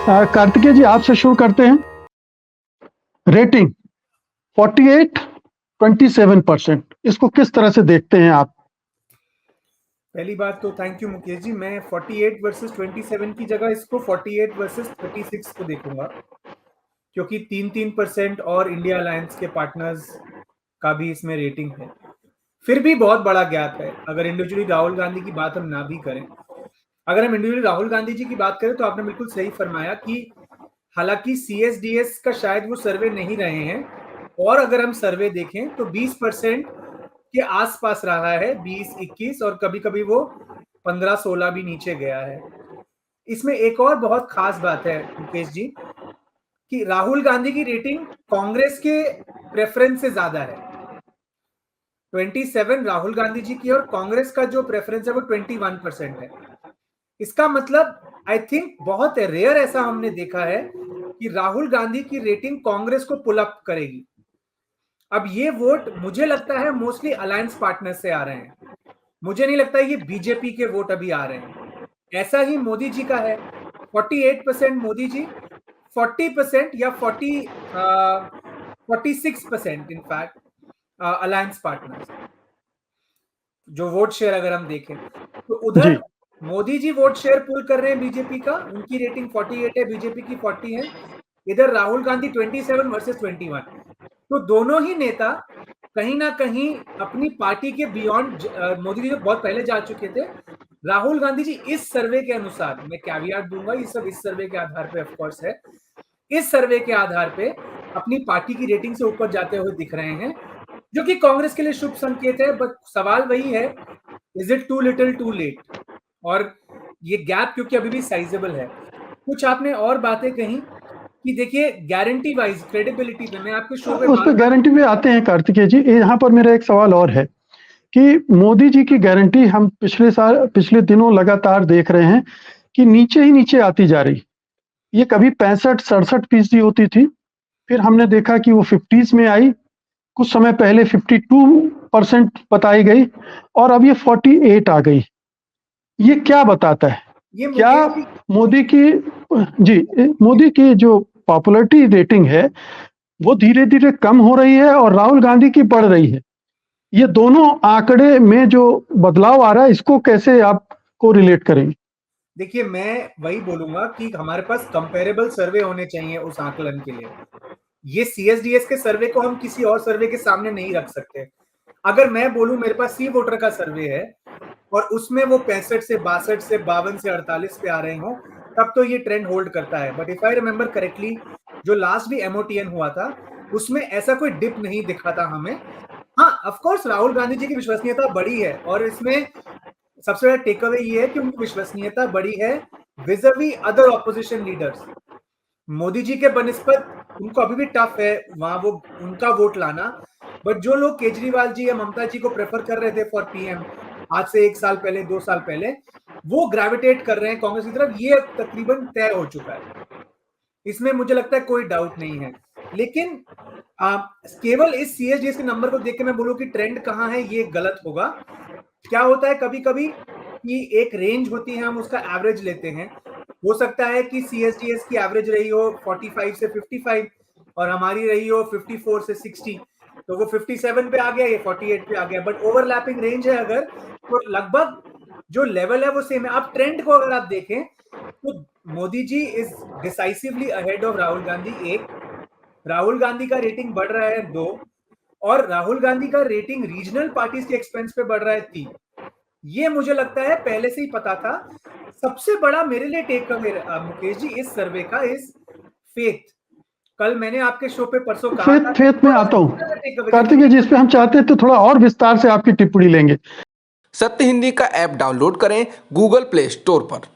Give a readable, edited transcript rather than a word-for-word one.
कार्तिकेय जी, आपसे शुरू करते हैं। रेटिंग 48 27%, इसको किस तरह से देखते हैं आप? पहली बात तो थैंक यू मुकेश जी। मैं 48 वर्सेस 27 की जगह इसको 48 वर्सेस 36 को देखूंगा, क्योंकि 3-3% और इंडिया अलायंस के पार्टनर्स का भी इसमें रेटिंग है। फिर भी बहुत बड़ा गैप है। अगर इंडिविजुअली राहुल गांधी की बात हम ना भी करें, अगर हम इंडिविजुअली राहुल गांधी जी की बात करें, तो आपने बिल्कुल सही फरमाया कि हालांकि CSDS का शायद वो सर्वे नहीं रहे हैं, और अगर हम सर्वे देखें तो 20% के आसपास रहा है, 20-21, और कभी कभी वो 15-16 भी नीचे गया है। इसमें एक और बहुत खास बात है मुकेश जी, कि राहुल गांधी की रेटिंग कांग्रेस के प्रेफरेंस से ज्यादा है। 27 राहुल गांधी जी की, और कांग्रेस का जो प्रेफरेंस है वो 21% है। इसका मतलब आई थिंक बहुत रेयर ऐसा हमने देखा है कि राहुल गांधी की रेटिंग कांग्रेस को पुल अप करेगी। अब ये वोट मुझे लगता है मोस्टली अलायंस पार्टनर से आ रहे हैं। मुझे नहीं लगता ये बीजेपी के वोट अभी आ रहे हैं। ऐसा ही मोदी जी का है, 48% मोदी जी, 40% या 46% इनफैक्ट अलायंस पार्टनर्स। जो वोट शेयर अगर हम देखें तो जी। उधर मोदी जी वोट शेयर पुल कर रहे हैं बीजेपी का, उनकी रेटिंग 48 है, बीजेपी की 40 है। इधर राहुल गांधी 27 वर्सेस 21। तो दोनों ही नेता कहीं ना कहीं अपनी पार्टी के बियॉन्ड, मोदी जी तो बहुत पहले जा चुके थे। राहुल गांधी जी इस सर्वे के अनुसार, मैं कैवियाट दूंगा, ये सब इस सर्वे के आधार पे ऑफ कोर्स है, इस सर्वे के आधार पे अपनी पार्टी की रेटिंग से ऊपर जाते हुए दिख रहे हैं, जो कि कांग्रेस के लिए शुभ संकेत है। बट सवाल वही है, is it too little too late? और ये गैप क्योंकि अभी भी साइजेबल है। कुछ आपने और बातें कही कि देखिए गारंटी वाइज क्रेडिबिलिटी पे, मैं आपके शो पे उस पर बार गारंटी में आते हैं कार्तिकेय जी। यहाँ पर मेरा एक सवाल और है कि मोदी जी की गारंटी हम पिछले दिनों लगातार देख रहे हैं कि नीचे ही नीचे आती जा रही। ये कभी 65-67% होती थी, फिर हमने देखा कि वो 50s में आई, कुछ समय पहले 52% बताई गई, और अब ये 48 आ गई। ये क्या बताता है? ये क्या मुकेश जी, मोदी की जी मोदी की जो पॉपुलैरिटी रेटिंग है वो धीरे धीरे कम हो रही है और राहुल गांधी की बढ़ रही है? ये दोनों आंकड़े में जो बदलाव आ रहा है, इसको कैसे आपको रिलेट करेंगे? देखिए मैं वही बोलूंगा कि हमारे पास कंपेरेबल सर्वे होने चाहिए उस आकलन के लिए। ये CSDS के सर्वे को हम किसी और सर्वे के सामने नहीं रख सकते। अगर मैं बोलूं मेरे पास सी वोटर का सर्वे है और उसमें वो 65 से 62 से 52 से 48 पे आ रहे हो, तब तो ये ट्रेंड होल्ड करता है। But if I remember correctly, जो लास्ट भी MOTN हुआ था उसमें ऐसा कोई डिप नहीं दिखा था हमें। हाँ, ऑफ कोर्स राहुल गांधी जी की विश्वसनीयता बढ़ी है, और इसमें सबसे बड़ा टेक अवे ये है कि उनकी विश्वसनीयता बढ़ी है vis-à-vis other opposition leaders. Modi ji के बनिस्पत उनको अभी भी टफ है वहां वो उनका वोट लाना। बट जो लोग केजरीवाल जी या ममता जी को प्रेफर कर रहे थे फॉर PM आज से 1 साल पहले, 2 साल पहले, वो ग्रेविटेट कर रहे हैं कांग्रेस की तरफ। ये तकरीबन तय हो चुका है, इसमें मुझे लगता है कोई डाउट नहीं है। लेकिन केवल इस CSDS के नंबर को देख के मैं बोलूं कि ट्रेंड कहां है, ये गलत होगा। क्या होता है कभी कभी कि एक रेंज होती है, हम उसका एवरेज लेते हैं। हो सकता है कि CSDS की एवरेज रही हो 45 से 55 और हमारी रही हो 54 से 60, तो वो 57 पे आ गया, ये 48 पे आ गया। बट ओवरलैपिंग रेंज है अगर, तो लगभग जो लेवल है वो सेम है। अब ट्रेंड को अगर आप देखें तो Modi ji is decisively ahead of Rahul Gandhi, एक, राहुल गांधी का रेटिंग बढ़ रहा है 2, और राहुल गांधी का रेटिंग रीजनल पार्टीज के एक्सपेंस पे बढ़ रहा है 3। ये मुझे लगता है पहले से ही पता था। सबसे बड़ा मेरे लिए टेक अवे मुकेश जी इस सर्वे का इज फेथ। कल मैंने आपके शो पे परसों कहा था, फेथ में आता हूँ टेक अवे कार्तिकेय जी, इस पे हम चाहते हैं तो थोड़ा और विस्तार से आपकी टिप्पणी लेंगे। सत्य हिंदी का ऐप डाउनलोड करें गूगल प्ले स्टोर पर।